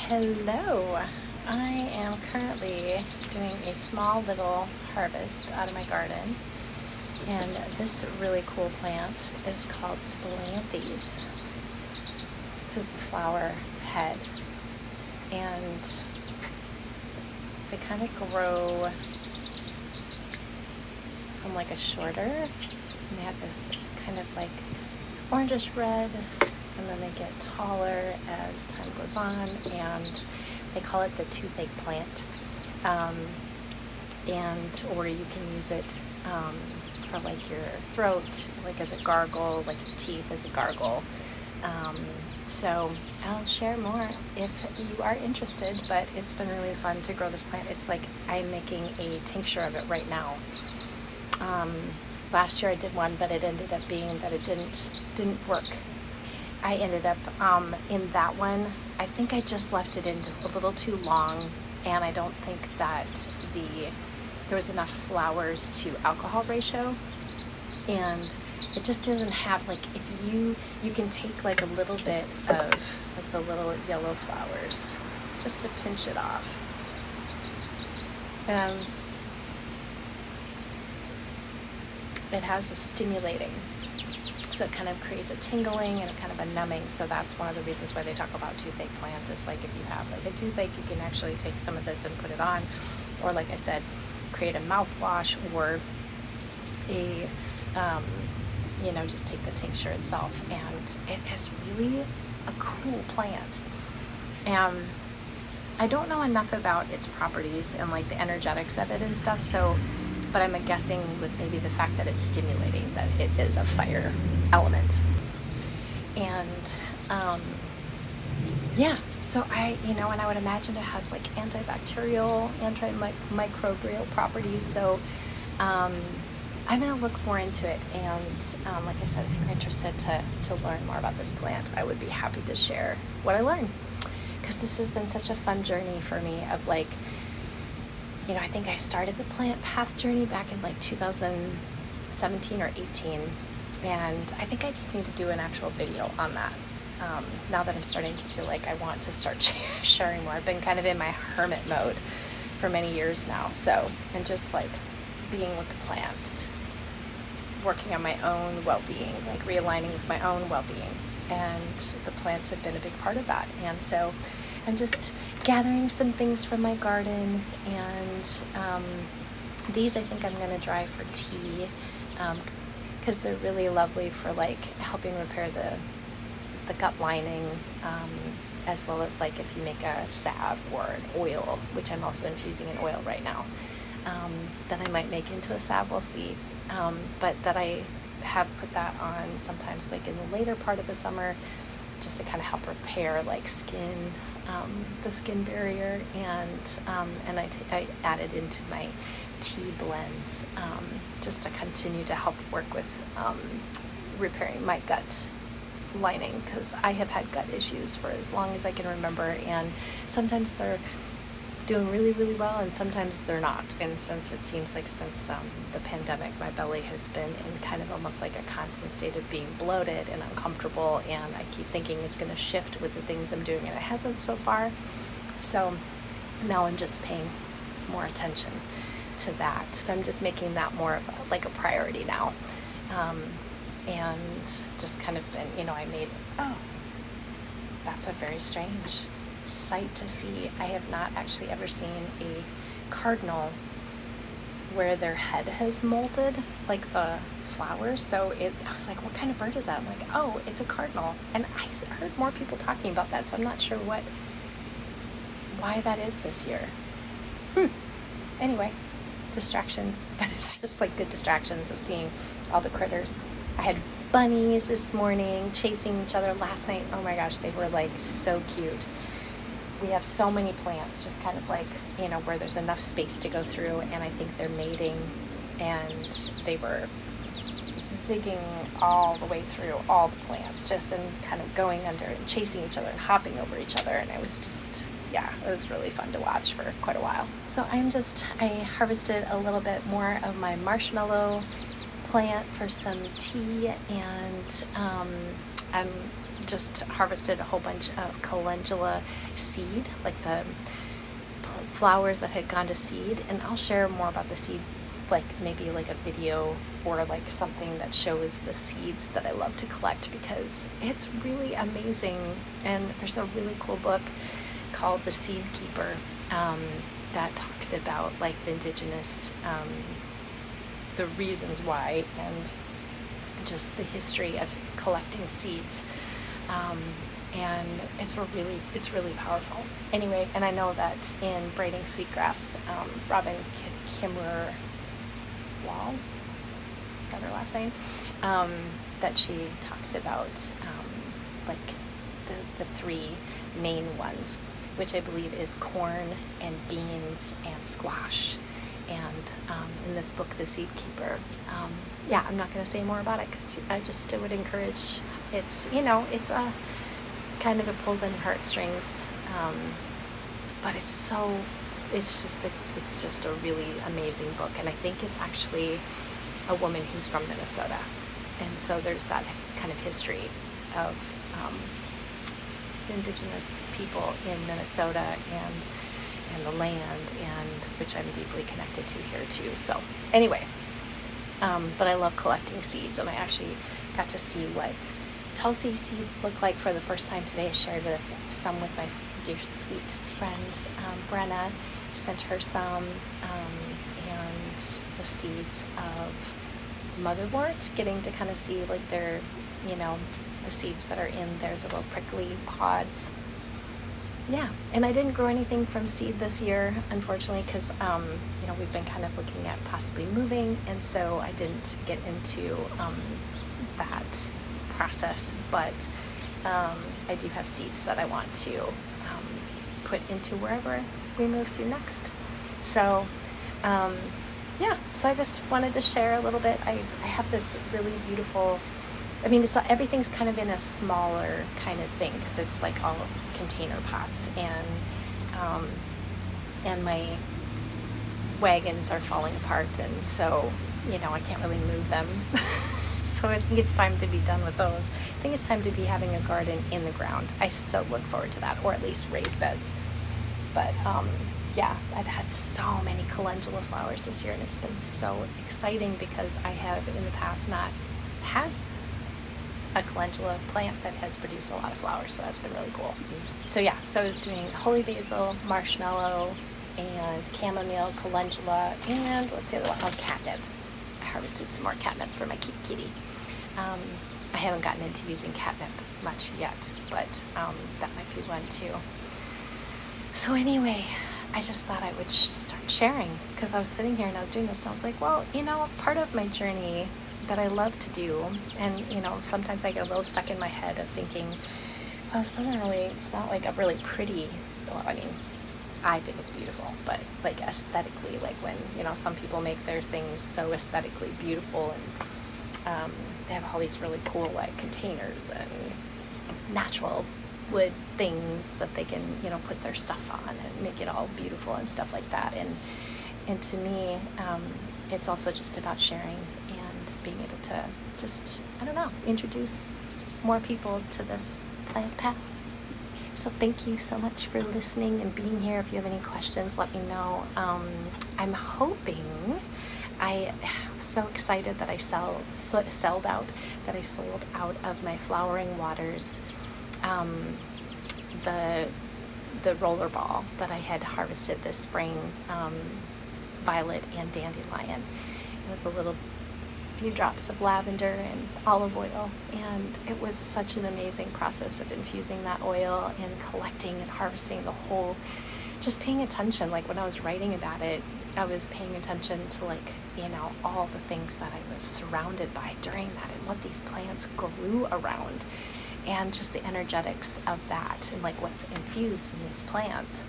Hello, I am currently doing a small little harvest out of my garden, and this really cool plant is called Spilanthes. This is the flower head, and they kind of grow from like a shorter, and they have this kind of like orangish red, and then they get taller as time goes on, and they call it the toothache plant. Or you can use it for like your throat, like as a gargle, like your teeth as a gargle. So I'll share more if you are interested, but it's been really fun to grow this plant. It's like I'm making a tincture of it right now. Last year I did one, but it ended up being that it didn't work. I ended up in that one, I think I just left it in a little too long, and I don't think that there was enough flowers to alcohol ratio, and it just doesn't have, like, if you can take like a little bit of like the little yellow flowers just to pinch it off. It has a stimulating, so it kind of creates a tingling and kind of a numbing. So that's one of the reasons why they talk about toothache plant, is like if you have like a toothache, you can actually take some of this and put it on, or like I said, create a mouthwash, or a just take the tincture itself. And it is really a cool plant. I don't know enough about its properties and like the energetics of it and stuff, but I'm guessing with maybe the fact that it's stimulating, that it is a fire element. And so and I would imagine it has like antibacterial, antimicrobial properties. So I'm going to look more into it, and like I said, if you're interested to learn more about this plant, I would be happy to share what I learned, because this has been such a fun journey for me of like, I think I started the plant path journey back in like 2017 or 18, and I think I just need to do an actual video on that. Now that I'm starting to feel like I want to start sharing more. I've been kind of in my hermit mode for many years now, and just like being with the plants, working on my own well-being, like realigning with my own well-being, and the plants have been a big part of that. And so I'm just gathering some things from my garden, and these I think I'm going to dry for tea, because they're really lovely for like helping repair the gut lining, as well as like if you make a salve or an oil, which I'm also infusing in oil right now, that I might make into a salve, we'll see, but that I have put that on sometimes like in the later part of the summer, just to kind of help repair like skin, the skin barrier, and I add it into my tea blends, just to continue to help work with repairing my gut lining, because I have had gut issues for as long as I can remember, and sometimes they're doing really, really well, and sometimes they're not. And since the pandemic, my belly has been in kind of almost like a constant state of being bloated and uncomfortable, and I keep thinking it's going to shift with the things I'm doing, and it hasn't so far. So now I'm just paying more attention to that. So I'm just making that more of like a priority now. And just kind of been, that's a very strange sight to see. I have not actually ever seen a cardinal where their head has molded, like the flowers. So I was like, what kind of bird is that? I'm like, oh, it's a cardinal. And I've heard more people talking about that, so I'm not sure why that is this year. Anyway, distractions, but it's just like good distractions of seeing all the critters. I had bunnies this morning chasing each other last night. Oh my gosh, they were like so cute. We have so many plants, just kind of like, where there's enough space to go through, and I think they're mating, and they were zigging all the way through all the plants, just and kind of going under and chasing each other and hopping over each other, and it was just, it was really fun to watch for quite a while. So I harvested a little bit more of my marshmallow plant for some tea, and I'm just harvested a whole bunch of calendula seed, like the flowers that had gone to seed, and I'll share more about the seed, like maybe like a video or like something that shows the seeds that I love to collect, because it's really amazing. And there's a really cool book called The Seed Keeper that talks about like the indigenous, the reasons why, and just the history of collecting seeds. And it's really powerful. Anyway, and I know that in Braiding Sweetgrass, Robin Kimmerer Wall, is that her last name? That she talks about like the three main ones, which I believe is corn and beans and squash. And in this book, The Seed Keeper, I'm not going to say more about it because I would encourage. It's it's a kind of, it pulls on your heartstrings, but it's just a really amazing book. And I think it's actually a woman who's from Minnesota, and so there's that kind of history of indigenous people in Minnesota and the land, and which I'm deeply connected to here too. So anyway, but I love collecting seeds, and I actually got to see what Tulsi seeds look like for the first time today. I shared some with my dear sweet friend Brenna. I sent her some, and the seeds of motherwort, getting to kind of see like their, the seeds that are in their little prickly pods. Yeah, and I didn't grow anything from seed this year, unfortunately, because we've been kind of looking at possibly moving, and so I didn't get into that process. But I do have seeds that I want to put into wherever we move to next. So so I just wanted to share a little bit. I have this really beautiful, everything's kind of in a smaller kind of thing, because it's like all container pots, and my wagons are falling apart, and so I can't really move them. So I think it's time to be done with those. I think it's time to be having a garden in the ground. I so look forward to that, or at least raised beds. But I've had so many calendula flowers this year, and it's been so exciting because I have in the past not had a calendula plant that has produced a lot of flowers, so that's been really cool. So I was doing holy basil, marshmallow, and chamomile, calendula, and what's the other one? Catnip. I harvested some more catnip for my kitty. I haven't gotten into using catnip much yet, but that might be one too. So anyway, I just thought I would start sharing, because I was sitting here and I was doing this, and I was like, well, part of my journey that I love to do, and sometimes I get a little stuck in my head of thinking, well, it's not like a really pretty, I think it's beautiful, but like aesthetically, like when some people make their things so aesthetically beautiful, and they have all these really cool like containers and natural wood things that they can put their stuff on and make it all beautiful and stuff like that. And to me, it's also just about sharing and being able to just, introduce more people to this plant path. So thank you so much for listening and being here. If you have any questions, let me know. I'm hoping, I'm so excited that I sold out of my flowering waters, the roller ball that I had harvested this spring, violet and dandelion, with a little few drops of lavender and olive oil. And it was such an amazing process of infusing that oil and collecting and harvesting the whole, just paying attention. Like when I was writing about it, I was paying attention to all the things that I was surrounded by during that, and what these plants grew around, and just the energetics of that, and like what's infused in these plants,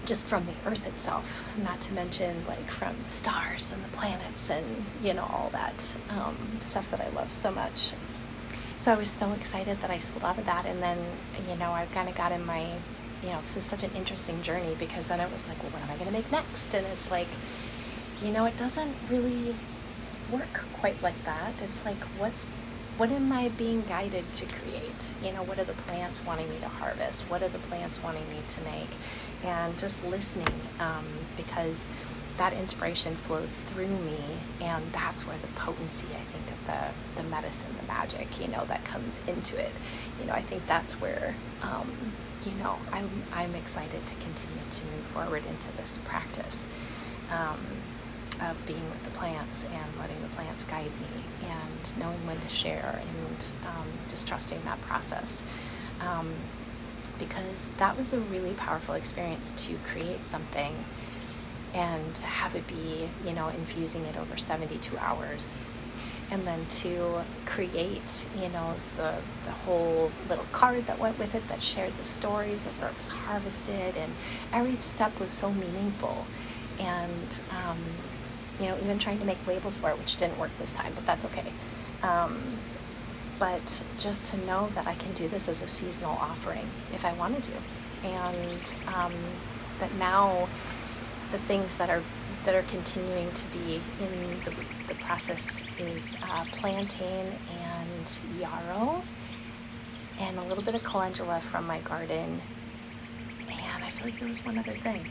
just from the earth itself, not to mention like from the stars and the planets, and all that stuff that I love so much. So I was so excited that I sold out of that. And then I kind of got in my, this is such an interesting journey, because then it was like, well, what am I going to make next? And it's like, it doesn't really work quite like that. It's like, what's what am I being guided to create? What are the plants wanting me to harvest? What are the plants wanting me to make? And just listening, because that inspiration flows through me, and that's where the potency, I think, of the medicine, the magic, that comes into it. I think that's where, I'm excited to continue to move forward into this practice of being with the plants and letting the plants guide me and knowing when to share and just trusting that process. Because that was a really powerful experience to create something and have it be, infusing it over 72 hours. And then to create, the whole little card that went with it that shared the stories of where it was harvested, and every step was so meaningful. And, even trying to make labels for it, which didn't work this time, but that's okay. But just to know that I can do this as a seasonal offering if I wanted to. And that now the things that are continuing to be in the process is plantain and yarrow and a little bit of calendula from my garden. And I feel like there was one other thing.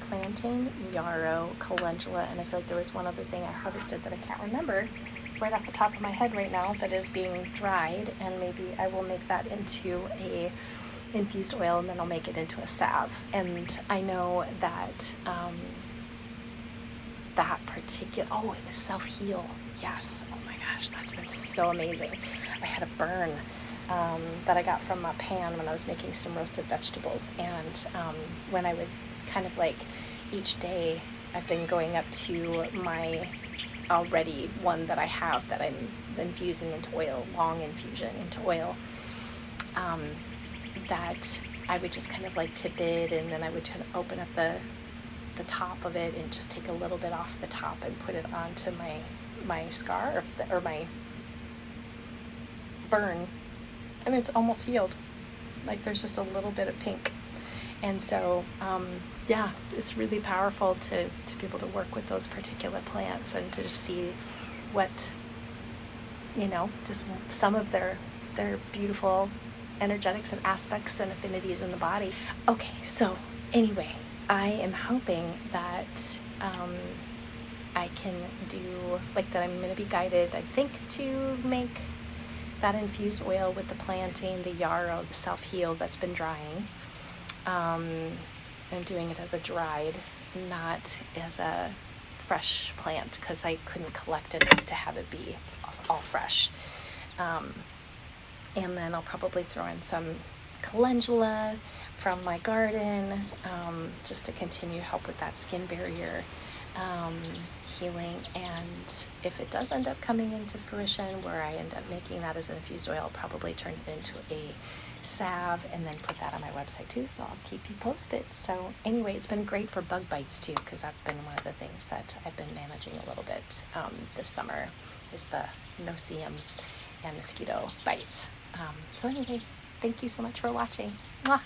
Plantain, yarrow, calendula, and I feel like there was one other thing I harvested that I can't remember right off the top of my head right now that is being dried, and maybe I will make that into a infused oil, and then I'll make it into a salve. And I know that that particular, it was self-heal. Yes. Oh my gosh, that's been so amazing. I had a burn that I got from a pan when I was making some roasted vegetables, and when I would kind of like each day, I've been going up to my already one that I have that I'm infusing into oil, long infusion into oil, that I would just kind of like tip it, and then I would kind of open up the top of it and just take a little bit off the top and put it onto my scar or my burn, and it's almost healed. Like there's just a little bit of pink. And so, it's really powerful to be able to work with those particular plants and to just see what, just some of their beautiful energetics and aspects and affinities in the body. Okay, so anyway, I am hoping that I can do, that I'm going to be guided, I think, to make that infused oil with the plantain, the yarrow, the self-heal that's been drying. I'm doing it as a dried, not as a fresh plant, because I couldn't collect enough to have it be all fresh. And then I'll probably throw in some calendula from my garden, just to continue to help with that skin barrier healing. And if it does end up coming into fruition where I end up making that as an infused oil, I'll probably turn it into a salve and then put that on my website too, so I'll keep you posted. So anyway, it's been great for bug bites too, because that's been one of the things that I've been managing a little bit this summer, is the no-see-um and mosquito bites. So anyway, thank you so much for watching. Mwah!